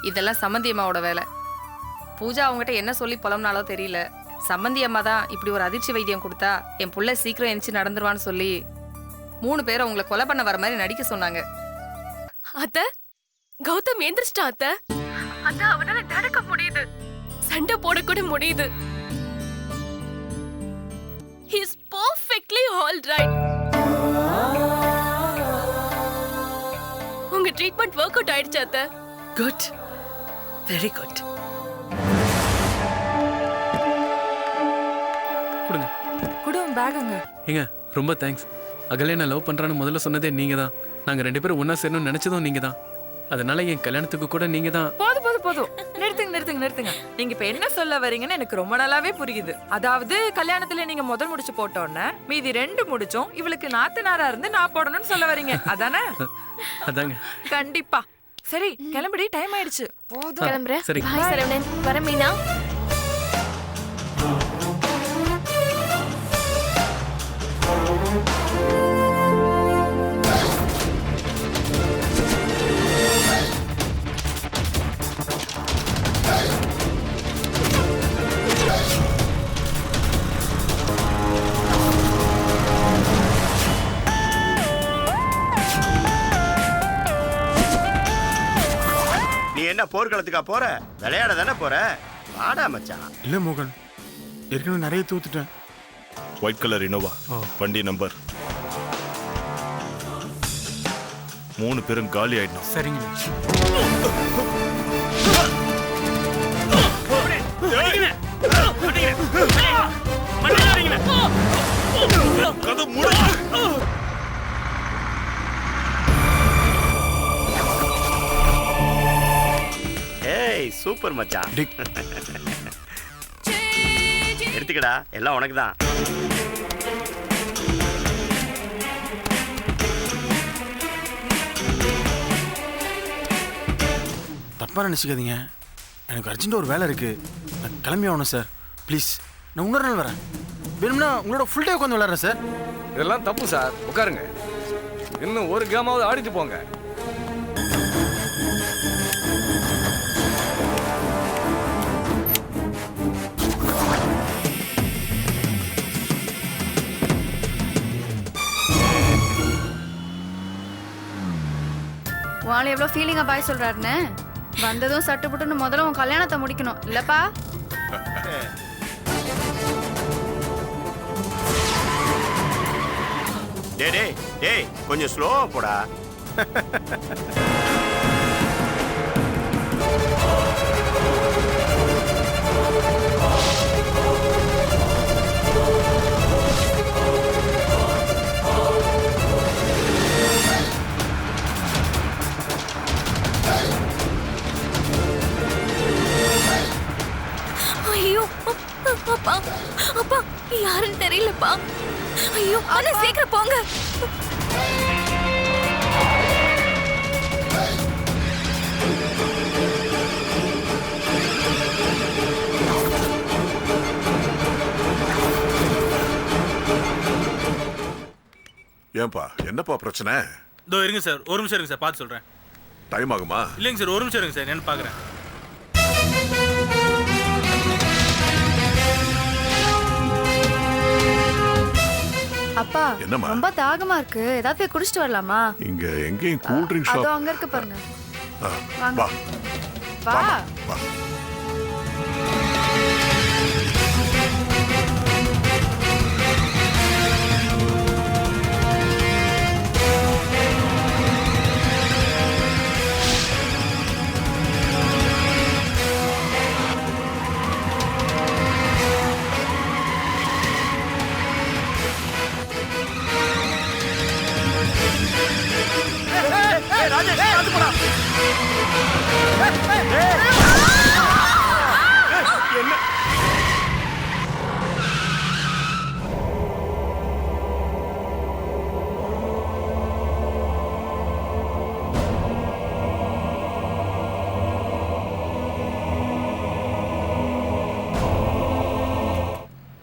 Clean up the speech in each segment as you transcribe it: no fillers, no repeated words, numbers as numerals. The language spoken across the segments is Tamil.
இதெல்லாம் சம்மந்தி அம்மாவோட வேலை. பூஜா அவங்ககிட்ட என்ன சொல்லி புலம்னாலோ தெரியல. சம்மந்தி அம்மா தான் இப்படி ஒரு அதிர்ச்சி வைத்தியம் கொடுத்தா என் புள்ள சீக்கிரம் எந்திச்சு நடந்துருவான்னு சொல்லி 3 பேரை உங்களை கொலை பண்ண வர மாதிரி நடிக்க சொன்னாங்க. அத்த, கௌதம் எந்திரிச்சிட்டான் அத்த. அத்த, அவனால நடக்க முடியுது, சண்டை போட கூட முடியுது. He is perfectly all right. உங்க ட்ரீட்மெண்ட் வொர்க் அவுட் ஆயிடுச்சு அத்த. Good, very good. கொடுங்க. குடும் பேகுங்க. ஏங்க ரொம்ப தேங்க்ஸ். அகலே நான் லவ் பண்றான்னு முதல்ல சொன்னதே நீங்க தான். நாங்க 2 பேரும் ஒன்னா சேரணும்னு நினைச்சதும் நீங்க தான். அதனால என் கல்யாணத்துக்கு கூட நீங்க தான். போதும் போதும் போதும், நிறுத்துங்க. நீங்க இப்ப என்ன சொல்ல வரீங்கன்னு எனக்கு ரொம்ப நல்லாவே புரியுது. அதாவது கல்யாணத்துல நீங்க முதல் முடிச்சு போட்டோன்னே மீதி 2 முடிச்சோம் இவளுக்கு நாத்தனாரா இருந்து நான் போடணும்னு சொல்ல வரீங்க, அதானே? அதாங்க. கண்டிப்பா. சரி கிளம்புடி, டைம் ஆயிடுச்சு. போதும், கிளம்புறேன். சரி. பாய் சரவணன். வர மீனா. என்ன போர்க்களத்துக்கா போற? விளையாட தானே போற? வாடா மச்சான். இல்ல மோகன், ஏற்கனவே நிறைய தூத்துட்டேன். ஒயிட் கலர் இனோவா, வண்டி நம்பர் 3 பேரும் காலி ஆயிடணும். சரிங்க. ஏய் சூப்பர் மச்சான். எடுத்துக்கடா, எல்லாம் உனக்கு தான். தப்பா நினைச்சுக்காதீங்க, எனக்கு அர்ஜென்ட் ஒரு வேலை இருக்கு, நான் கிளம்பி ஆகணும் சார். ப்ளீஸ், நான் இன்னொரு நாள் வரேன். வேணும்னா உங்களோட ஃபுல் டே உட்காந்து விளையாடுறேன் சார். இதெல்லாம் தப்பு சார், உட்காருங்க. இன்னும் ஒரு கேமாவது ஆடிட்டு போங்க. உன் எவ்வளோ ஃபீலிங்கா பாய் சொல்றாருன்னு வந்ததும் சட்டு புட்டுன்னு முதல்ல உன் கல்யாணத்தை முடிக்கணும் இல்லப்பா? டேய் கொஞ்சம் ஸ்லோவா போடா. ஐயோ அப்பா, அப்பா யாருன்னு தெரியலப்பா. ஐயோ அண்ணா சீக்கிரம் போங்க. ஏன்பா, என்னப்பா பிரச்சனை? இதோ இருங்க சார், ஒரு நிமிஷம் இருங்க சார், பார்த்து சொல்றேன். டைம் ஆகுமா? இல்லைங்க சார், ஒரு நிமிஷம் இருங்க சார், நான் பார்க்குறேன். அப்பா ரொம்ப தாகமா இருக்கு, ஏதாவது போய் குடிச்சிட்டு வரலாமா? இங்க எங்கேயும் கூல் ட்ரிங்க் ஷாப். அதோ அங்க இருக்கு பாருங்க. வா வா. வா.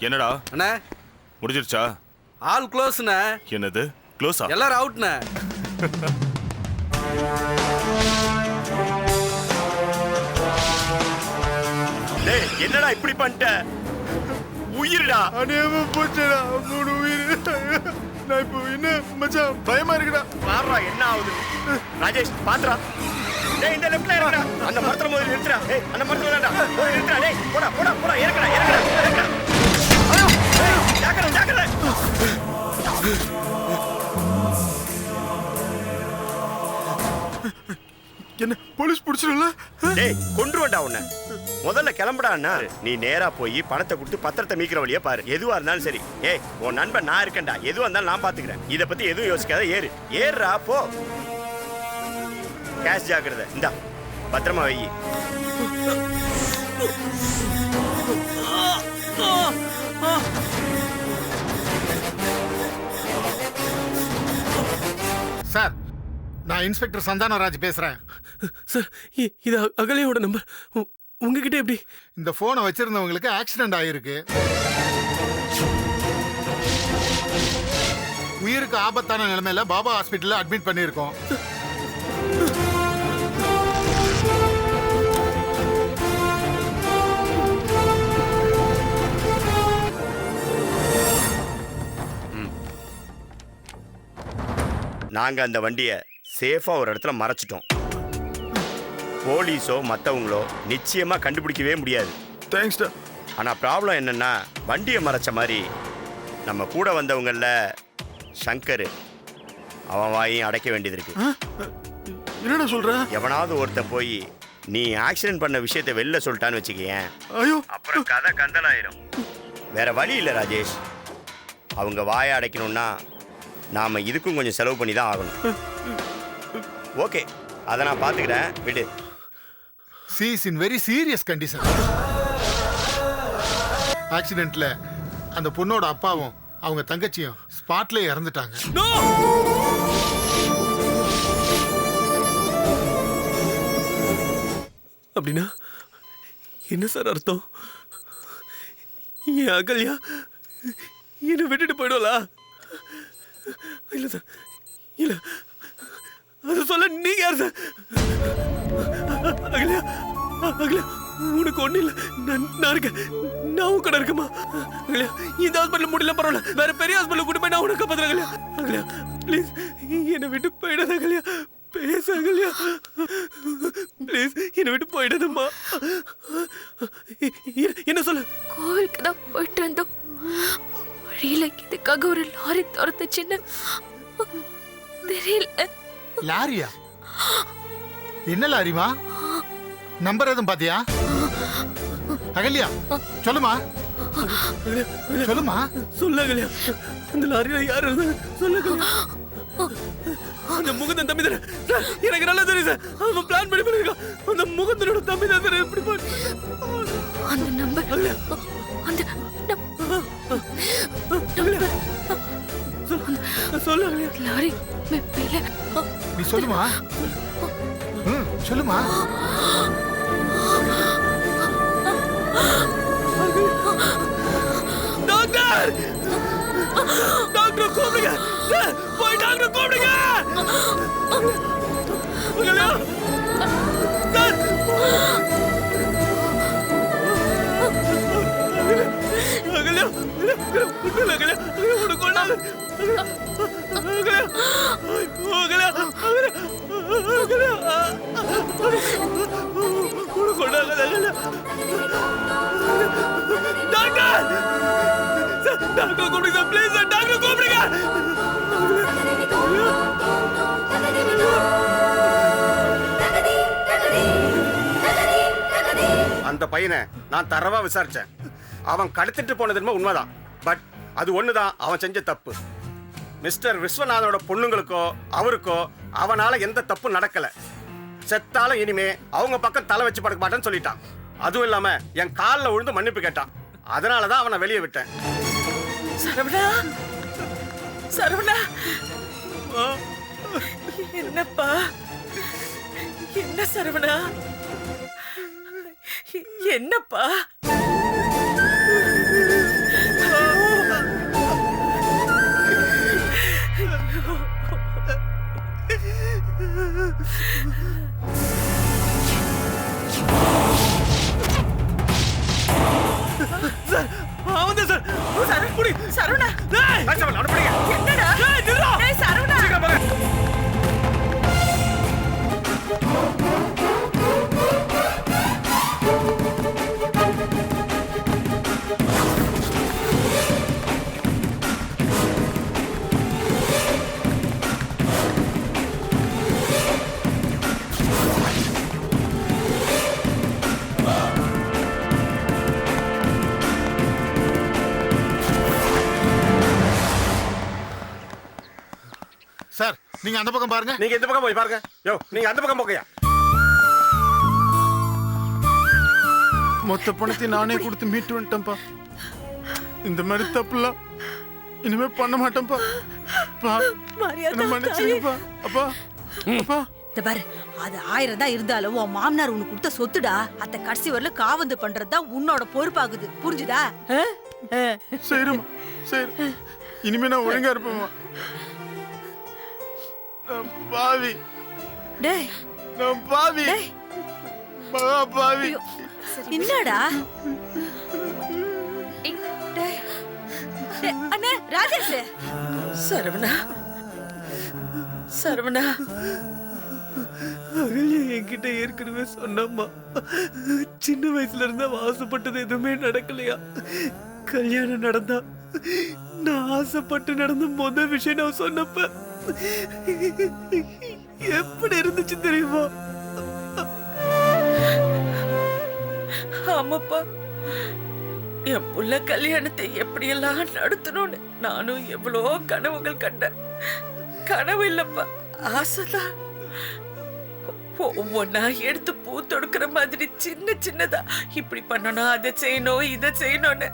என்னடா அண்ணா முடிஞ்சிருச்சா? ஆல் க்ளோஸ்ண்ணா. என்னது க்ளோஸா? எல்லாரும் அவுட்ண்ணே. டேய் என்னடா இப்படி பண்ணிட்ட? உயிர்டா. அநியாயமா போச்சுடா 3 உயிர். நான் இப்போ என்ன மச்சான் பயமா இருக்குடா. பாருடா என்ன ஆகுது. ராஜேஷ் பாத்துடா. டேய் இந்த லெஃப்ட்ல இருக்கடா. அந்த மரத்துல முதல்ல நிறுத்துடா. டேய் அந்த மரத்துல வேண்டா. போய் நிறுத்துடா. டேய் போடா போடா போடா இறக்குடா இறக்குடா. ஐயோ ஜாக்கிரதை ஜாக்கிரதை. என்ன போலீஸ் பிடிச்சிடல? டேய் கொன்றுவண்டா உன்னை. முதல்ல கிளம்புடா அண்ணா. நீ நேரா போய் பணத்தை கொடுத்து பத்திரத்தை மீக்கிற வழியா பாரு. எதுவா இருந்தாலும் சரி. ஏய் உன் நண்பன் நான் இருக்கேன்டா. எதுவா இருந்தாலும் நான் பாத்துக்கிறேன். இத பத்தி எதுவும் யோசிக்காத. ஏறுடா போ. கேஷ் ஜாக்கிரதை. இந்தா பத்திரமா வை. சார், நான் இன்ஸ்பெக்டர் சந்தானராஜ் பேசுறேன். சார் இது அகலியோட நம்பர். உங்ககிட்ட எப்படி? இந்த போனை வச்சிருந்தவங்களுக்கு ஆக்சிடென்ட் ஆயிருக்கு. உயிருக்கு ஆபத்தான நிலைமையில பாபா ஹாஸ்பிட்டல்ல அட்மிட் பண்ணியிருக்கோம். நாங்க அந்த வண்டியை சேஃபா ஒரு இடத்துல மறைச்சிட்டோம். போலீஸோ மற்றவங்களோ நிச்சயமா கண்டுபிடிக்கவே முடியாது. தேங்க்ஸ்டா. ஆனா ப்ராப்ளம் என்னன்னா வண்டியை மறைச்ச மாதிரி நம்ம கூட வந்தவங்கள சங்கர் அவன் வாயும் அடைக்க வேண்டியது இருக்கு. என்னடா சொல்ற? எவனாவது ஒருத்தன் போய் நீ ஆக்சிடென்ட் பண்ண விஷயத்தை வெளில சொல்லிட்டான்னு வச்சுக்கேன். ஐயோ அப்புறம் கதை கந்தலாயிரும். வேற வழி இல்லை ராஜேஷ். அவங்க வாயை அடைக்கணும்னா நாம இதுக்கும் கொஞ்சம் செலவு பண்ணி தான் ஆகணும். ஓகே அதை நான் பார்த்துக்கிறேன் விடு. She is in very serious condition. ஆக்சிடென்ட்ல அந்த பொண்ணோட அப்பாவும் அவங்க தங்கச்சியும் ஸ்பாட்ல இறந்துட்டாங்க. அப்படின்னா என்ன சார் அர்த்தம்? என் அகல்யா என்னை விட்டுட்டு போயிடுவலா? இல்ல சார், இல்ல அது சொல்ல நீங்க யார் சார்? அகல்யா அகல்யா உனக்கு ஒண்ணு இல்ல. நான் இருக்கேன். நான் உன் கூட இருக்கமா? அகல்யா இந்த ஹாஸ்பிட்டல் முடியல பரவாயில்ல. வேற பெரிய ஹாஸ்பிட்டல் கூட்டு போய் நான் உனக்கு காப்பாத்துறேன். அகல்யா அகல்யா ப்ளீஸ் என்னை விட்டு போயிடாத. அகல்யா பேச. அகல்யா ப்ளீஸ் என்னை விட்டு போயிடாதம்மா. என்ன சொல்ல? கோவிலுக்கு தான் போயிட்டு வந்தோம். வழியில இதுக்காக ஒரு லாரி துரத்துச்சுன்னு தெரியல. லாரியா? என்ன லாரிமா? நம்பர் எதுவும் பாத்தியா? அகல்யா சொல்லுமா சொல்லுமா. சொல்ல அகல்யா அந்த லாரியில யார் இருந்தாங்க சொல்ல அகல்யா. அந்த முகுந்தன் தம்பி தானே சார்? எனக்கு நல்லா தெரியும் சார். அவன் பிளான் பண்ணி பண்ணிருக்கான். அந்த முகுந்தனோட தம்பி தான் சார். எப்படி அந்த நம்பர் அந்த சொல்ல அகல்யா. லாரி மேல நீ சொல்லுமா. சொல்லுமா. டாக்டர் டாக்டர் கூப்பிடுங்க சார். போய் டாக்டர் கூப்பிடுங்க. அகல்யா சார். அகல்யா அகல்யா உனக்கு கொண்டாது. அகல்யா அகல்யா அகல்யா உனக்கு கொண்டாது. அகல்யா டாக்டர் டாக்டர் கூப்பிடுங்க சார். ப்ளீஸ் சார் டாக்டர் கூப்பிடுங்க. அந்த பையனை நான் தரவா விசாரிச்சேன். அவன் கடத்திட்டு போனது உண்மைதான். பட் அது ஒண்ணுதான் அவன் செஞ்ச தப்பு. மிஸ்டர் விஸ்வநாதனோட பொண்ணுங்களுக்கோ அவருக்கோ அவனால எந்த தப்பு நடக்கல. செத்தாலும் இனிமே அவங்க பக்கம் தலை வச்சு படுக்க மாட்டேன்னு சொல்லிட்டான். அதுவும் இல்லாம என் காலில் விழுந்து மன்னிப்பு கேட்டான். அதனாலதான் அவனை வெளியே விட்டேன். சரவணா சரவணா என்னப்பா? என்ன சரவணா? என்னப்பா? சார் நீங்க அந்த பக்கம் பாருங்க. நீங்க இந்த பக்கம் போய் பாருங்க. யோ நீங்க அந்த பக்கம் போகையா. மொத்த பணத்தையும் நானே கொடுத்து மீட்டு வந்துட்டேன்ப்பா. இந்த மாதிரி தப்புலாம் இனிமே பண்ண மாட்டேன்ப்பா. என்ன மன்னிச்சுங்கப்பா. அப்பா அப்பா இந்த பாரு, அது 1000 தான் இருந்தாலும் உன் மாமனார் உனக்கு கொடுத்த சொத்துடா. அத கடைசி வரல காவந்து பண்றதா உன்னோட பொறுப்பாகுது. புரிஞ்சுதா? சரிம்மா சரி. இனிமே நான் ஒழுங்கா இருப்பேம்மா. நான் பாவி. டேய் நான் பாவி. மகா பாவி. என்னடா? டேய் அண்ணே ராஜேஷ். சரவணா சரவணா, அகல்யா என்கிட்ட ஏற்கனவே சொன்னம்மா, சின்ன வயசுல இருந்து ஆசைப்பட்டது எதுவுமே நடக்கலையா. கல்யாணம் நடந்தா நான் ஆசைப்பட்டு நடந்த முதல் விஷயம் நான் சொன்னப்ப எப்படி இருந்துச்சு தெரியுமா? ஆமாப்பா, என் புள்ள கல்யாணத்தை எப்படியெல்லாம் நடத்தணும்னு நானும் எவ்வளோ கனவுகள் கண்டேன். கனவு இல்லப்பா, ஆசைதான். ஒவ்வொன்னா எடுத்து பூ தொடுக்கிற மாதிரி சின்ன சின்னதா இப்படி பண்ணணும், அதை செய்யணும், இதை செய்யணும்னு.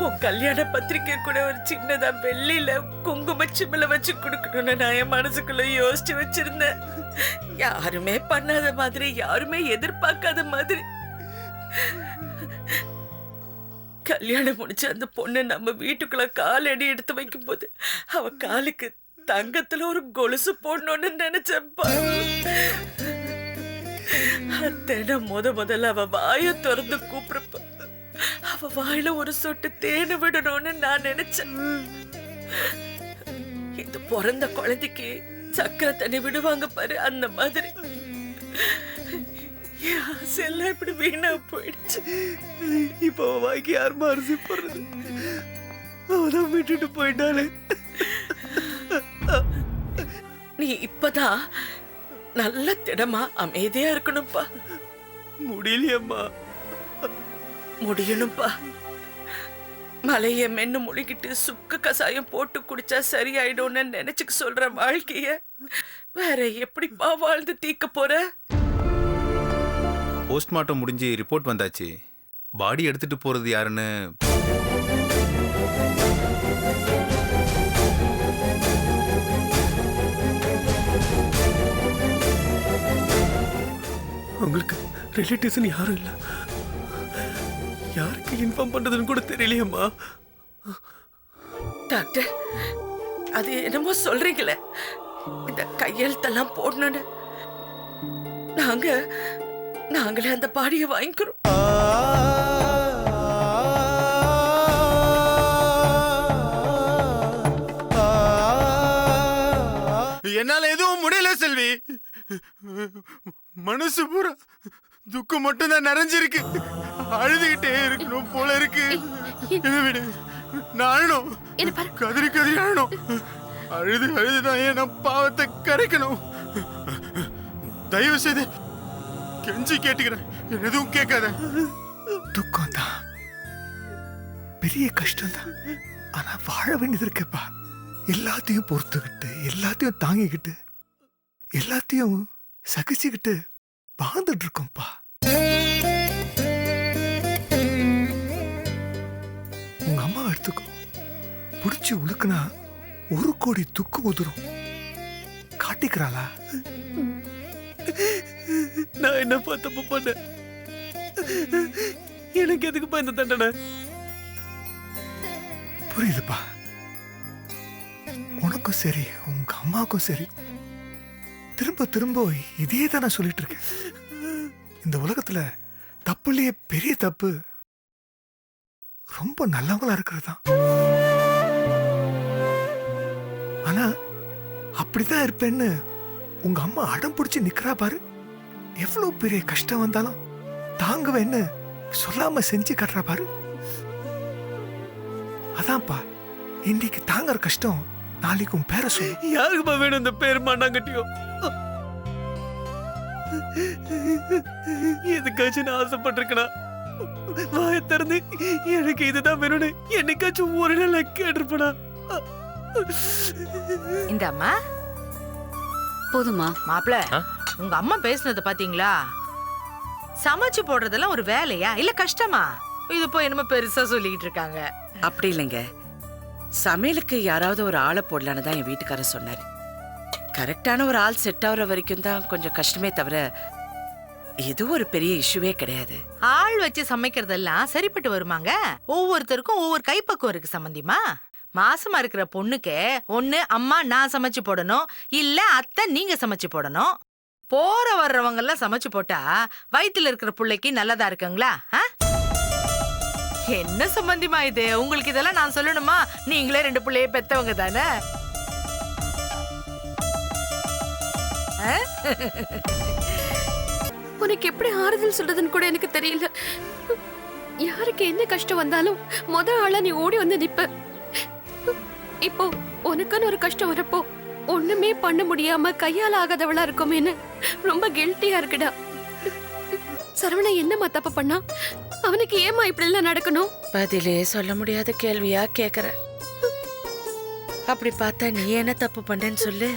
உன் கல்யாண பத்திரிக்கை கூட ஒரு சின்னதா வெள்ளியில குங்கும சிமில வச்சு கொடுக்கணும்னு நான் என் மனசுக்குள்ள யோசிச்சு வச்சிருந்தேன். யாருமே பண்ணாத மாதிரி, யாருமே எதிர்பார்க்காத மாதிரி. கல்யாணம் முடிச்ச அந்த பொண்ணு நம்ம வீட்டுக்குள்ள காலடி எடுத்து வைக்கும் போது அவ காலுக்கு தங்கத்துல ஒரு கொலுசு போடணும்னு நினைச்சப்பா. தினம் முதல்ல அவ வாய திறந்து கூப்பிடுப்ப அவ வாயில ஒரு சொட்டு தேனை விடணும்னு நான் நினைச்சேன். இது பிறந்த குழந்தைக்கு சக்கரை தண்ணி விடுவாங்க பாரு, அந்த மாதிரி எல்லாம் இப்படி வீணா போயிடுச்சு. இப்ப அவ வாய்க்கு யாருமா அரிசி போடுறது? அவதான் விட்டுட்டு போயிட்டாலே. நீ இப்பதான் நல்ல திடமா அமைதியா இருக்கணும்ப்பா. முடியலையம்மா. முடியணும்ப்பா. மலைய மென்னு முழுகிட்டு சுக்கு கசாயம் போட்டு குடிச்சா சரியாயிடும்னு நினைச்சுக்க சொல்ற வாழ்க்கைய வேற எப்படிப்பா வாழ்ந்து தீக்க போற? போஸ்ட்மார்ட்டம் முடிஞ்சு ரிப்போர்ட் வந்தாச்சு. பாடி எடுத்துட்டு போறது யாருன்னு உங்களுக்கு ரிலேட்டிவ்ஸ் யாரும் இல்ல. யாருக்கு இன்ஃபார்ம் பண்றதுன்னு கூட தெரியலையம்மா. டாக்டர், அது என்னமோ சொல்றீங்களே, இந்த கையெழுத்தெல்லாம் போடணும்னு. நாங்களே அந்த பாடியை வாங்கிக்கிறோம். என்னால எதுவும் முடியல செல்வி. மனசு பூரா துக்கம் மட்டும் தான் நிறைஞ்சிருக்கு. அழுதுகிட்டே இருக்கணும் போல இருக்கு. என்ன விடு, நான் அழணும், கதறி கதறி அழணும். அழுதுதான் ஏன் நான் பாவத்தை கரைக்கணும். தயவு செய்து கெஞ்சி கேட்டுக்கிறேன், எதுவும் கேட்காத. துக்கம் தான், பெரிய கஷ்டம் தான். ஆனா வாழ வேண்டியது இருக்குப்பா. எல்லாத்தையும் பொறுத்துக்கிட்டு, எல்லாத்தையும் தாங்கிக்கிட்டு, எல்லாத்தையும் சகிச்சுக்கிட்டு வாழ்ந்துட்டு இருக்கோம்ப்பா. உங்க அம்மா எடுத்துக்கோ, புடிச்சு உழுக்குனா 1 கோடி துக்கம் உதிரும். காட்டிக்கிறாளா? நான் என்னப்பா தப்பு பண்ணேன்? எனக்கு எதுக்குப்பா இந்த தண்டனை? புரியுதுப்பா. உனக்கும் சரி, உங்க அம்மாவுக்கும் சரி, திரும்ப திரும்ப இதே தான் நான் சொல்லிட்டு இருக்கேன். இந்த உலகத்துல தப்புலயே பெரிய தப்பு ரொம்ப நல்லவங்களா இருக்கிறது தான். ஆனா அப்படிதான் இருப்பேன்னு உங்க அம்மா அடம் பிடிச்சு நிக்கிறா பாரு. எவ்வளவு பெரிய கஷ்டம் வந்தாலும் தாங்குவேன்னு சொல்லாம செஞ்சு காட்டுறா பாரு. அதான்ப்பா, இன்னைக்கு தாங்குற கஷ்டம் நாளைக்கு உன் பேரை சொல்லு. யாருக்குப்பா வேணும் இந்த பேர் மாண்டாங்கட்டியும்? எதுக்காச்சும் நான் ஆசைப்பட்டிருக்கேனா? வாயை திறந்து எனக்கு இதுதான் வேணும்னு என்னைக்காச்சும் ஒரு நாள் கேட்டிருப்பேனா? இந்த அம்மா போதுமா மாப்பிள உங்க அம்மா பேசுனது பாத்தீங்களா? சமைச்சு போடுறதெல்லாம் ஒரு வேலையா இல்ல கஷ்டமா? இது போய் என்னமோ பெருசா சொல்லிக்கிட்டு இருக்காங்க. அப்படி இல்லைங்க, சமையலுக்கு யாராவது ஒரு ஆளை போடலான்னு தான் என் வீட்டுக்காரர் சொன்னார். கரெக்டான ஒரு ஆள் செட் ஆகுற வரைக்கும் தான் கொஞ்சம் கஷ்டமே தவிர இது ஒரு பெரிய இஷ்யூவே கிடையாது. ஆள் வச்சு சமைக்கிறதெல்லாம் சரிப்பட்டு வருமாங்க? ஒவ்வொருத்தருக்கும் ஒவ்வொரு கைப்பக்குவம் இருக்கு சம்பந்திமா. மாசமா இருக்கிற பொண்ணுக்கு ஒண்ணு அம்மா நான் சமைச்சு போடணும், இல்ல அத்தை நீங்க சமைச்சு போடணும். போற வர்றவங்க எல்லாம் சமைச்சு போட்டா வயித்துல இருக்கிற பிள்ளைக்கு நல்லதா இருக்குங்களா? என்ன சம்பந்திமா இது? உங்களுக்கு இதெல்லாம் நான் சொல்லணுமா? நீங்களே 2 பிள்ளைய பெத்தவங்க தானே. உனக்கு எப்படி ஆறுதல் சொல்றதுன்னு கூட எனக்கு தெரியல. யாருக்கு என்ன கஷ்டம் வந்தாலும் ஆளா நீ ஓடி வந்து நிப்ப. இப்போ உனக்குன்னு ஒரு கஷ்டம் வரப்போ ஒண்ணுமே பண்ண முடியாம கையால ஆகாதவளா இருக்குமேன்னு ரொம்ப கில்ட்டியா இருக்குடா. சரவண என்னமா தப்பு பண்ணா? அவனுக்கு ஏமா இப்படி எல்லாம் நடக்கணும்? பதிலே சொல்ல முடியாத கேள்வியா கேக்குற. அப்படி பார்த்தா நீ என்ன தப்பு பண்ணேன்னு சொல்லு.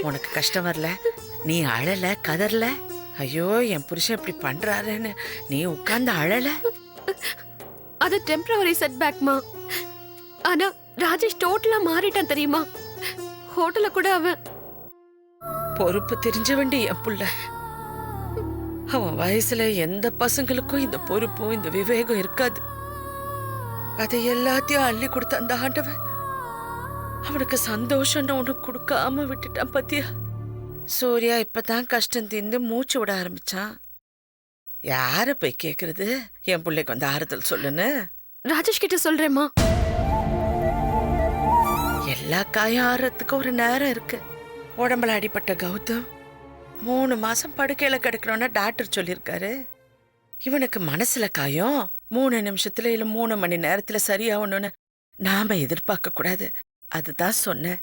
உனக்கு கஷ்டம் வரல, நீ அழல, கதறல. ஐயோ என் புருஷன் இப்படி பண்றாருன்னு நீ உட்கார்ந்து அழல. அது டெம்பரவரி செட்பேக்மா. ஆனா ராஜேஷ் டோட்டலா மாறிட்டான் தெரியுமா? ஹோட்டல்ல கூட அவன் பொறுப்பு தெரிஞ்ச வேண்டிய என் புள்ள. அவன் வயசுல எந்த பசங்களுக்கும் இந்த பொறுப்பும் இந்த விவேகம் இருக்காது. அதை எல்லாத்தையும் அள்ளி கொடுத்த அந்த ஆண்டவன் அவனுக்கு சந்தோஷம்னு ஒண்ணு கொடுக்காம விட்டுட்டான் பத்தியா. சூர்யா இப்பதான் கஷ்டம் தீர்ந்து மூச்சு விட ஆரம்பிச்சான். யார போய் கேக்குறது என் பிள்ளைக்கு வந்து ஆறுதல் சொல்லுன்னு? ராஜேஷ் கிட்ட சொல்றேம்மா. எல்லா காயம் ஆறதுக்கு ஒரு நேரம் இருக்கு. உடம்புல அடிப்பட்ட கௌதம் 3 மாசம் படுக்கையில கிடக்கணும்னு டாக்டர் சொல்லியிருக்காரு. இவனுக்கு மனசுல காயம் 3 நிமிஷத்துல இல்ல 3 மணி நேரத்துல சரியாகணும்னு நாம எதிர்பார்க்க கூடாது. அதுதான் சொன்னேன்.